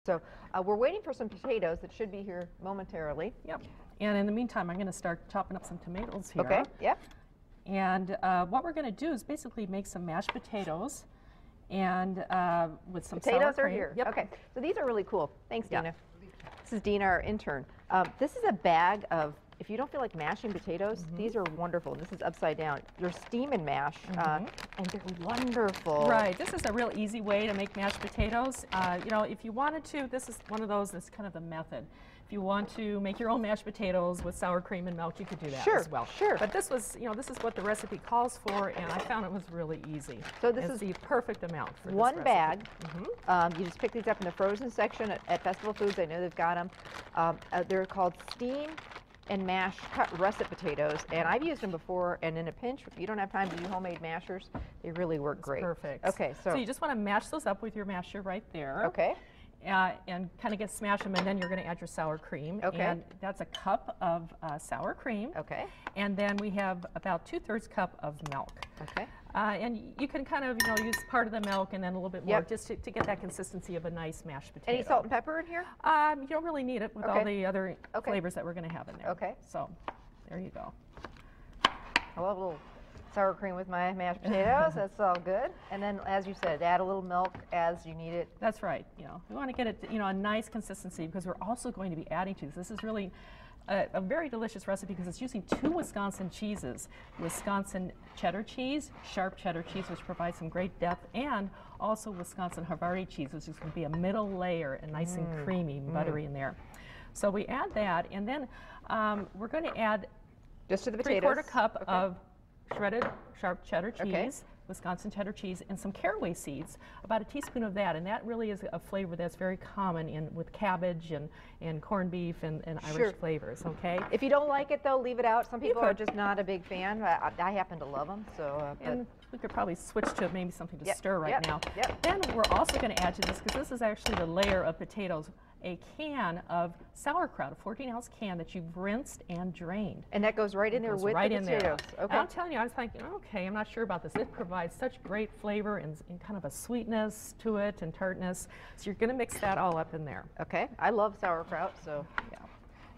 So we're waiting for some potatoes that should be here momentarily. Yep. And in the meantime, I'm going to start chopping up some tomatoes here. Okay, yep. And what we're going to do is basically make some mashed potatoes and with some Potatoes sour are cream. here. Yep. Okay, so these are really cool. Thanks, Yeah. Dina. This is Dina, our intern. This is a bag of, if you don't feel like mashing potatoes, these are wonderful. This is upside down. They're steam and mash, and they're wonderful. Right. This is a real easy way to make mashed potatoes. You know, if you wanted to, this is one of those that's kind of the method. If you want to make your own mashed potatoes with sour cream and milk, you could do that as well. Sure. But this was, you know, this is what the recipe calls for, and I found it was really easy. So this it's is the perfect amount for one this bag. recipe. You just pick these up in the frozen section at Festival Foods. I know they've got them. They're called steam and mash cut russet potatoes, and I've used them before, and in a pinch, if you don't have time to do homemade mashers, they really work great. Perfect. Okay, so you just want to mash those up with your masher right there. Okay. And kind of smash them, and then you're going to add your sour cream. Okay. And that's a cup of sour cream. Okay. And then we have about 2/3 cup of milk. Okay. And you can kind of, you know, use part of the milk and then a little bit more just to get that consistency of a nice mashed potato. Any salt and pepper in here? You don't really need it with all the other flavors that we're going to have in there. Okay. So there you go. I love a little sour cream with my mashed potatoes. That's all good. And then, as you said, add a little milk as you need it. That's right. You know, we want to get it, you know, a nice consistency because we're also going to be adding to this. This is really a very delicious recipe because it's using 2 Wisconsin cheeses: Wisconsin cheddar cheese, sharp cheddar cheese, which provides some great depth, and also Wisconsin Havarti cheese, which is going to be a middle layer and nice and creamy, buttery in there. So we add that, and then we're going to add just to the potatoes. 3/4 cup of shredded sharp cheddar cheese, Wisconsin cheddar cheese, and some caraway seeds, about a teaspoon of that, and that really is a flavor that's very common with cabbage and corned beef and Irish flavors, okay? If you don't like it, though, leave it out. Some people are just not a big fan. I happen to love them, so. And we could probably switch to maybe something to stir right now. Yep. Then we're also going to add to this, because this is actually the layer of potatoes, a can of sauerkraut, a 14-ounce can that you've rinsed and drained. And that goes right in there with the potatoes. Okay. I'm telling you, I was thinking, okay, I'm not sure about this. It provides such great flavor and kind of a sweetness to it and tartness. So you're going to mix that all up in there. Okay. I love sauerkraut, so. Yeah.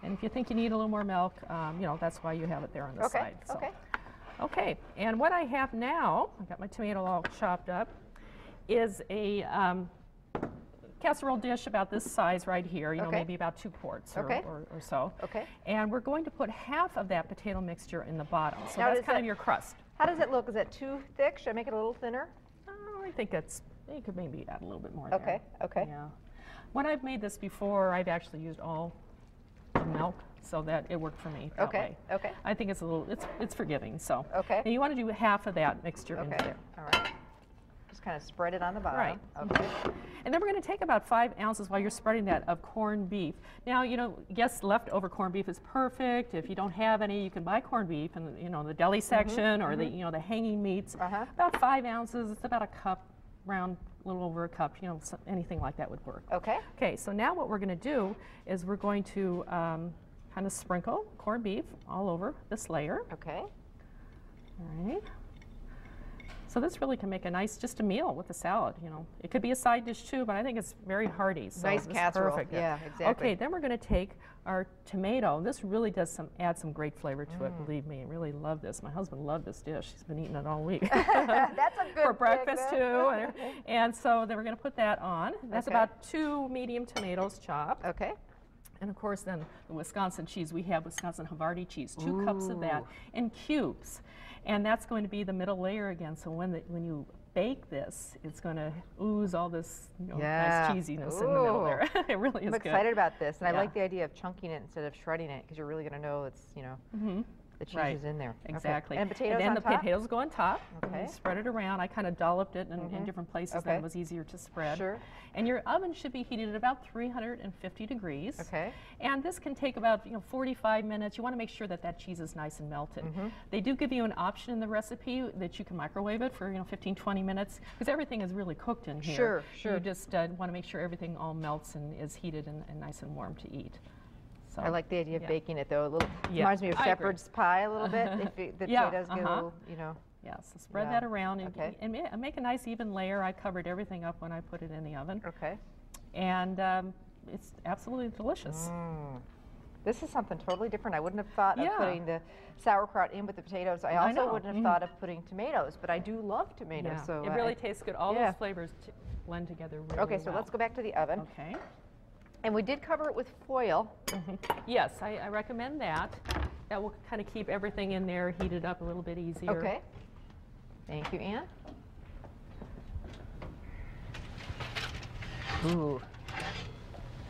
And if you think you need a little more milk, you know, that's why you have it there on the side. So. Okay. Okay. And what I have now, I got my tomato all chopped up, is a casserole dish about this size right here, you know, maybe about 2 quarts or so. Okay. And we're going to put half of that potato mixture in the bottom. So now that's kind of your crust. How does it look? Is it too thick? Should I make it a little thinner? I think you could maybe add a little bit more there. Okay. Yeah. When I've made this before, I've actually used all the milk so that it worked for me that way. Okay. I think it's a little, it's forgiving, so. Okay. And you want to do half of that mixture in there. All right. Just kind of spread it on the bottom. Right. Okay. And then we're going to take about 5 ounces while you're spreading that of corned beef. Now, you know, yes, leftover corned beef is perfect. If you don't have any, you can buy corned beef in, you know, the deli section or the, you know, the hanging meats. About 5 ounces. It's about a cup, round, a little over a cup. You know, anything like that would work. Okay. Okay. So now what we're going to do is we're going to kind of sprinkle corned beef all over this layer. Okay. All right. So this really can make a nice, just a meal with a salad, you know. It could be a side dish too, but I think it's very hearty. So nice casserole. Perfect. Yeah, exactly. Okay, then we're going to take our tomato. This really does add some great flavor to it, believe me. I really love this. My husband loved this dish. He's been eating it all week. That's a good for breakfast too. And so then we're going to put that on. That's about 2 medium tomatoes chopped. Okay. And of course then the Wisconsin cheese. We have Wisconsin Havarti cheese, 2 cups of that in cubes. And that's going to be the middle layer again. So when you bake this, it's going to ooze all this nice cheesiness in the middle there. It really is good. I'm excited about this. And I like the idea of chunking it instead of shredding it, because you're really going to know it's, you know, the cheese is in there. Exactly. And potatoes and then on the top? Potatoes go on top. Okay. Spread it around. I kind of dolloped it in different places, then it was easier to spread. Sure. And your oven should be heated at about 350 degrees. Okay. And this can take about 45 minutes. You want to make sure that that cheese is nice and melted. They do give you an option in the recipe that you can microwave it for 15, 20 minutes, because everything is really cooked in here. Sure, sure. You just want to make sure everything all melts and is heated and nice and warm to eat. So, I like the idea of baking it, though. A little reminds me of shepherd's pie a little bit. If the potatoes get a little, Yeah, so spread that around and make a nice even layer. I covered everything up when I put it in the oven. Okay. and it's absolutely delicious. This is something totally different. I wouldn't have thought of Yeah. putting the sauerkraut in with the potatoes. I I also know. wouldn't have thought of putting tomatoes, but I do love tomatoes. Yeah. So It really tastes good. All yeah. those flavors blend together really Okay, so well. let's go back to the oven. Okay. And we did cover it with foil. Yes, I recommend that. That will kind of keep everything in there heated up a little bit easier. Okay. Thank you, Ann. Ooh,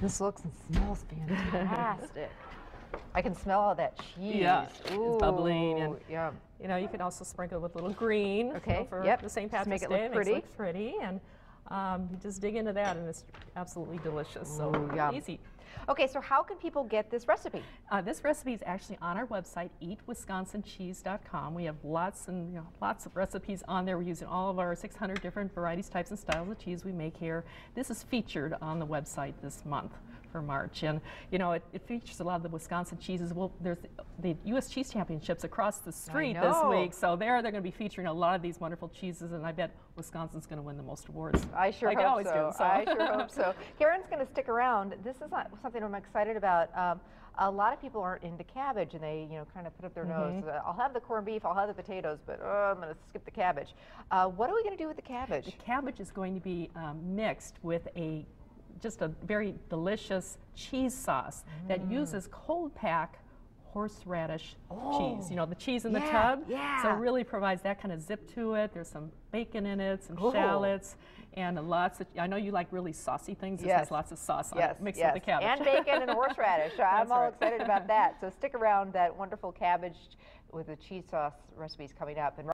this looks and smells fantastic. I can smell all that cheese. Yeah, it's bubbling, and yum. you know, you could also sprinkle with a little green Okay, for yep. the St. Just Patrick's make it Day. look Makes it pretty. look pretty, and you just dig into that, and it's absolutely delicious. So Ooh, yum. easy. Okay, so how can people get this recipe? This recipe is actually on our website, eatwisconsincheese.com. We have lots of recipes on there. We're using all of our 600 different varieties, types, and styles of cheese we make here. This is featured on the website this month for March, and you know it features a lot of the Wisconsin cheeses. Well, there's the U.S. Cheese Championships across the street this week, so they're going to be featuring a lot of these wonderful cheeses, and I bet Wisconsin's going to win the most awards. I sure like hope I always so. do. So. I sure hope so. Karen's going to stick around. This is not something I'm excited about. A lot of people aren't into cabbage, and they, kind of put up their nose. I'll have the corned beef, I'll have the potatoes, but I'm going to skip the cabbage. What are we going to do with the cabbage? The cabbage is going to be mixed with just a very delicious cheese sauce that uses cold pack horseradish cheese. You know, the cheese in the tub. Yeah. So it really provides that kind of zip to it. There's some bacon in it, some Ooh. shallots, and lots of, I know you like really saucy things. This has lots of sauce on it, mixed with the cabbage. And bacon and horseradish. I'm all right. excited about that. So stick around. That wonderful cabbage with the cheese sauce recipe is coming up. And